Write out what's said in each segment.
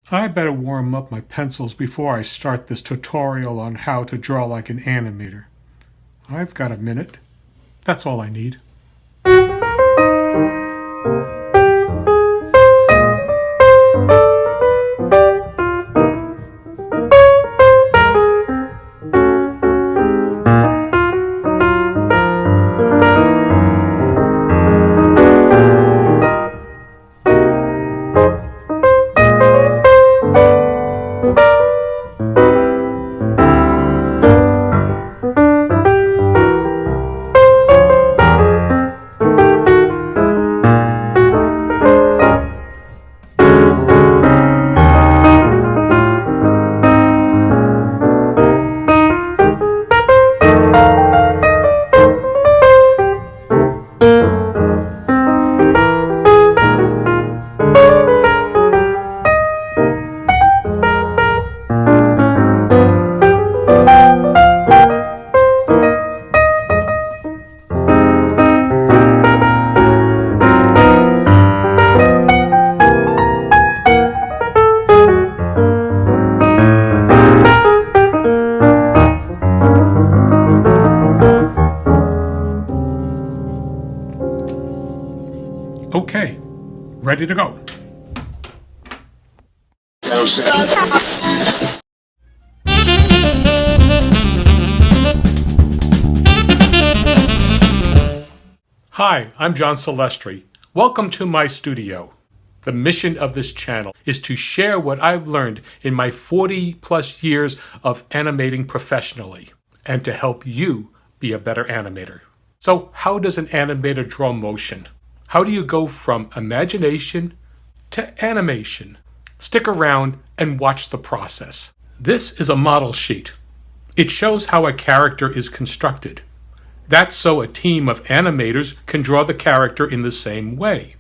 I better warm up my pencils before I start this tutorial on how to draw like an animator. I've got a minute. That's all I need. Okay, ready to go. Hi, I'm John Celestri. Welcome to my studio. The mission of this channel is to share what I've learned in my 40+ years of animating professionally and to help you be a better animator. So, how does an animator draw motion? How do you go from imagination to animation? Stick around and watch the process. This is a model sheet. It shows how a character is constructed. That's so a team of animators can draw the character in the same way.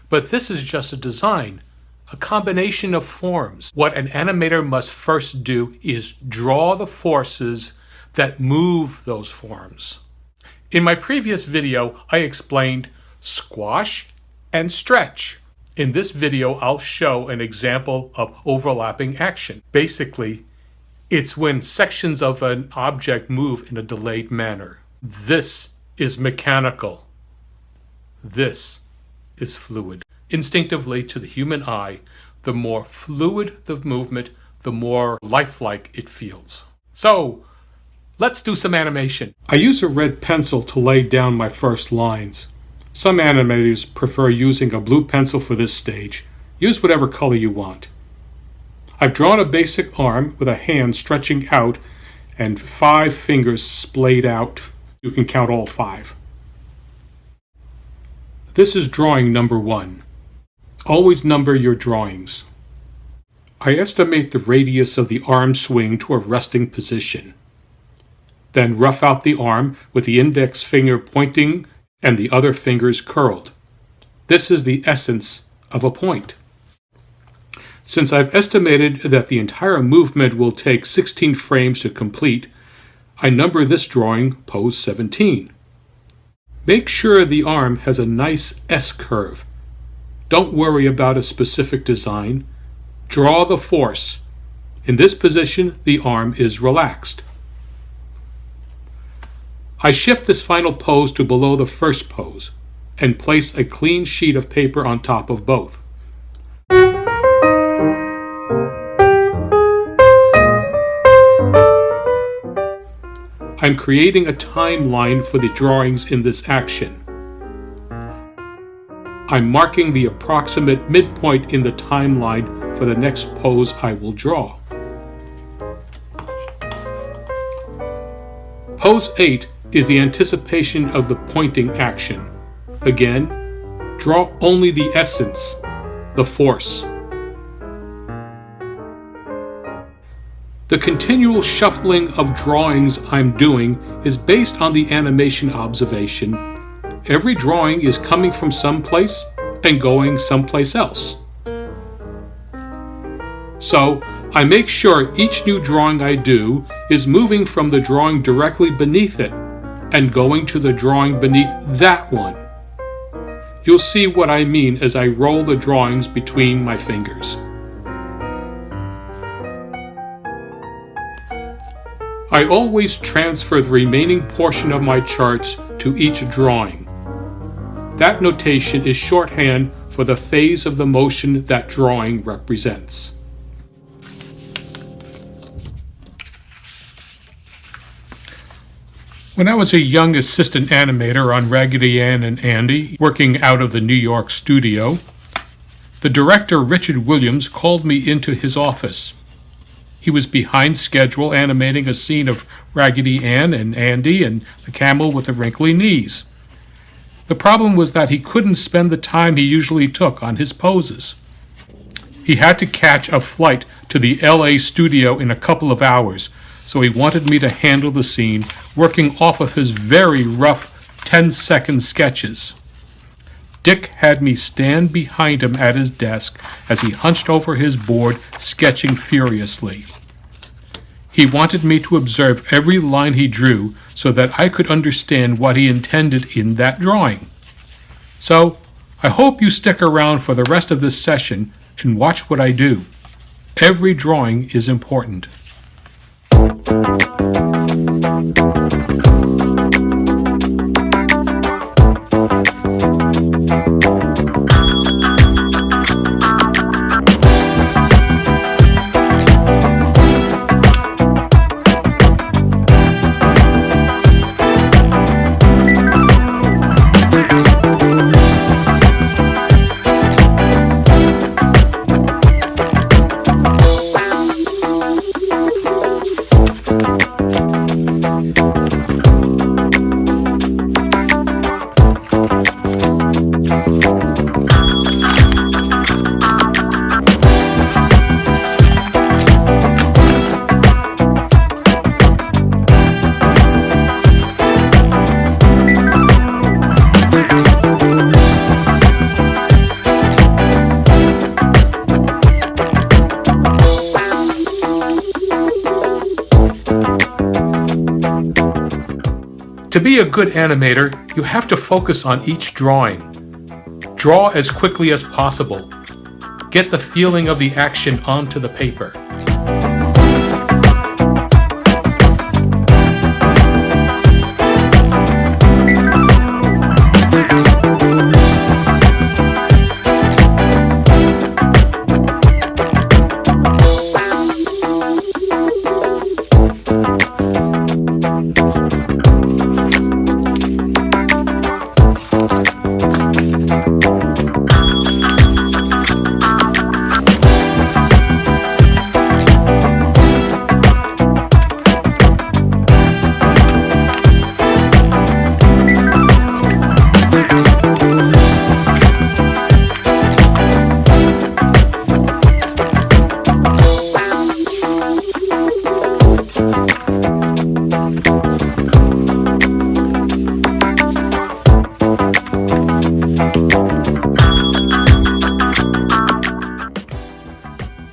But this is just a design, a combination of forms. What an animator must first do is draw the forces that move those forms. In my previous video, I explained squash and stretch. In this video, I'll show an example of overlapping action. Basically, it's when sections of an object move in a delayed manner. This is mechanical. This is fluid. Instinctively, to the human eye, the more fluid the movement, the more lifelike it feels. So, let's do some animation. I use a red pencil to lay down my first lines. Some animators prefer using a blue pencil for this stage. Use whatever color you want. I've drawn a basic arm with a hand stretching out and 5 fingers splayed out. You can count all 5. This is drawing number 1. Always number your drawings. I estimate the radius of the arm swing to a resting position. Then rough out the arm with the index finger pointing and the other fingers curled. This is the essence of a point. Since I've estimated that the entire movement will take 16 frames to complete, I number this drawing pose 17. Make sure the arm has a nice S-curve. Don't worry about a specific design. Draw the force. In this position, the arm is relaxed. I shift this final pose to below the first pose and place a clean sheet of paper on top of both. I'm creating a timeline for the drawings in this action. I'm marking the approximate midpoint in the timeline for the next pose I will draw. Pose 8 is the anticipation of the pointing action. Again, draw only the essence, the force. The continual shuffling of drawings I'm doing is based on the animation observation. Every drawing is coming from someplace and going someplace else. So, I make sure each new drawing I do is moving from the drawing directly beneath it and going to the drawing beneath that one. You'll see what I mean as I roll the drawings between my fingers. I always transfer the remaining portion of my charts to each drawing. That notation is shorthand for the phase of the motion that drawing represents. When I was a young assistant animator on Raggedy Ann and Andy, working out of the New York studio, the director Richard Williams called me into his office. He was behind schedule animating a scene of Raggedy Ann and Andy and the camel with the wrinkly knees. The problem was that he couldn't spend the time he usually took on his poses. He had to catch a flight to the LA studio in a couple of hours, so he wanted me to handle the scene, working off of his very rough 10-second sketches. Dick had me stand behind him at his desk as he hunched over his board, sketching furiously. He wanted me to observe every line he drew so that I could understand what he intended in that drawing. So, I hope you stick around for the rest of this session and watch what I do. Every drawing is important. To be a good animator, you have to focus on each drawing. Draw as quickly as possible. Get the feeling of the action onto the paper.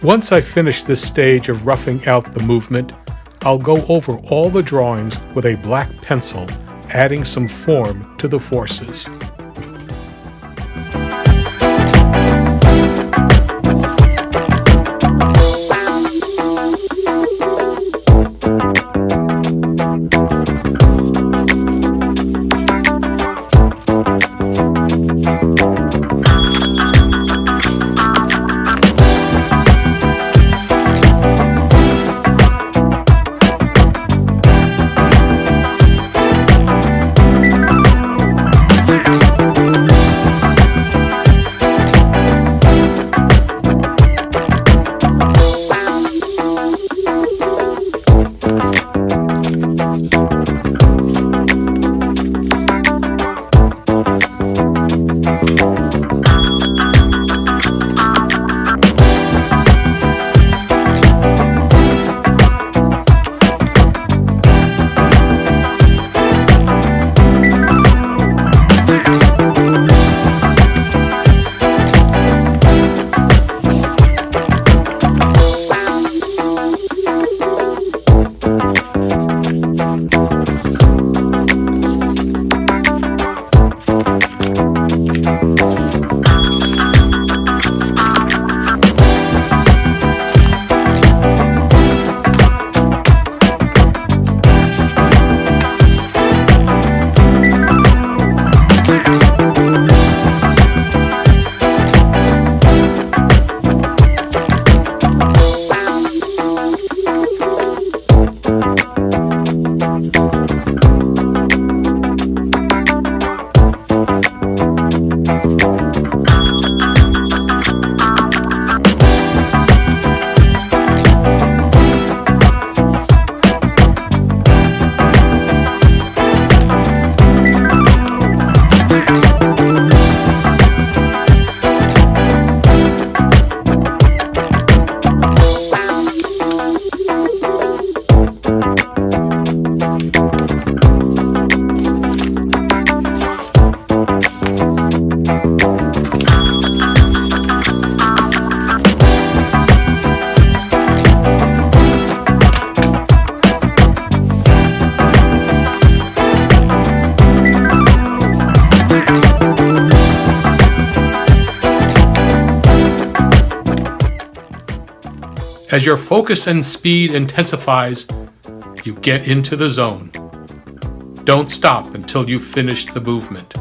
Once I finish this stage of roughing out the movement, I'll go over all the drawings with a black pencil, adding some form to the forces. As your focus and speed intensifies, you get into the zone. Don't stop until you've finished the movement.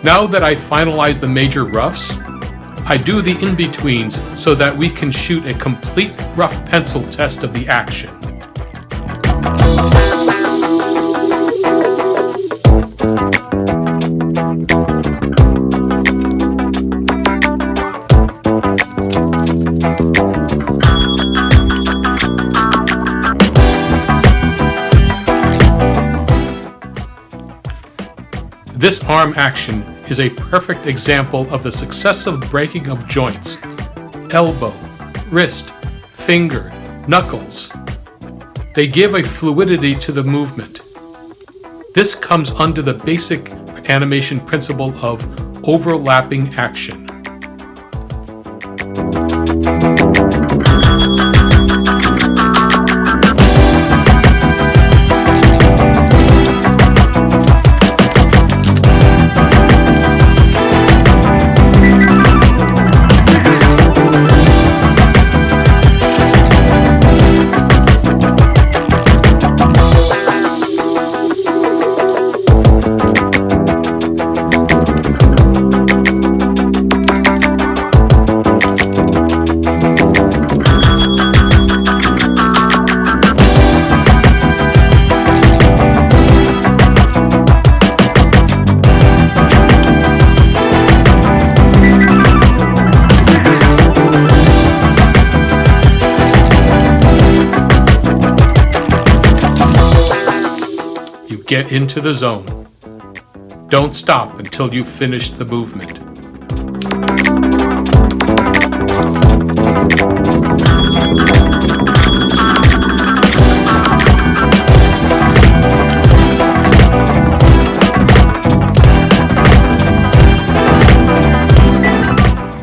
Now that I finalized the major roughs, I do the in-betweens so that we can shoot a complete rough pencil test of the action. This arm action is a perfect example of the successive breaking of joints: elbow, wrist, finger, knuckles. They give a fluidity to the movement. This comes under the basic animation principle of overlapping action. Get into the zone. Don't stop until you've finished the movement.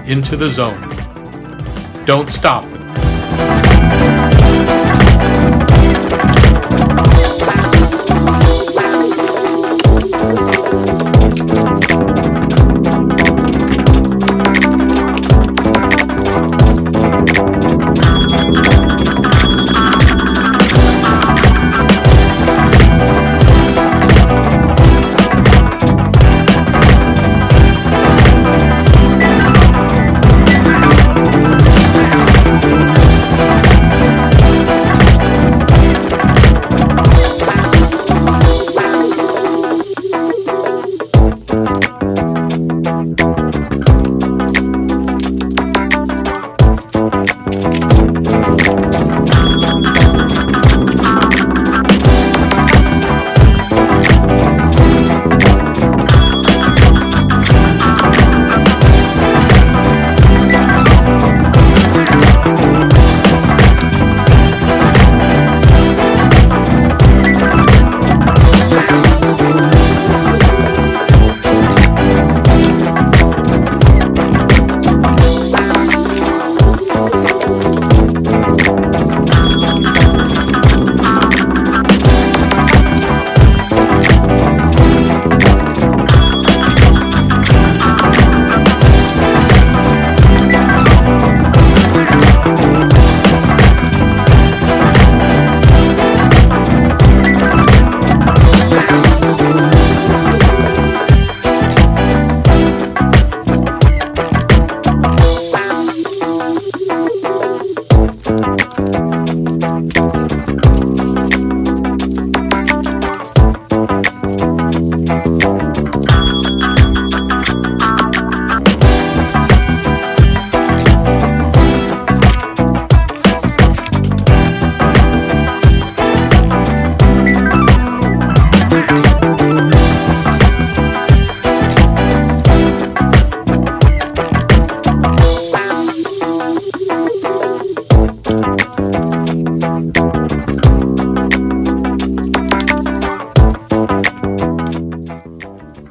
Into the zone. Don't stop.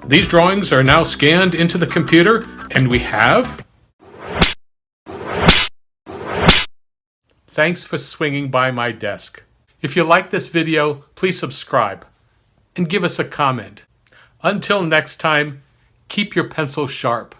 These drawings are now scanned into the computer, and we have... Thanks for swinging by my desk. If you like this video, please subscribe and give us a comment. Until next time, keep your pencil sharp.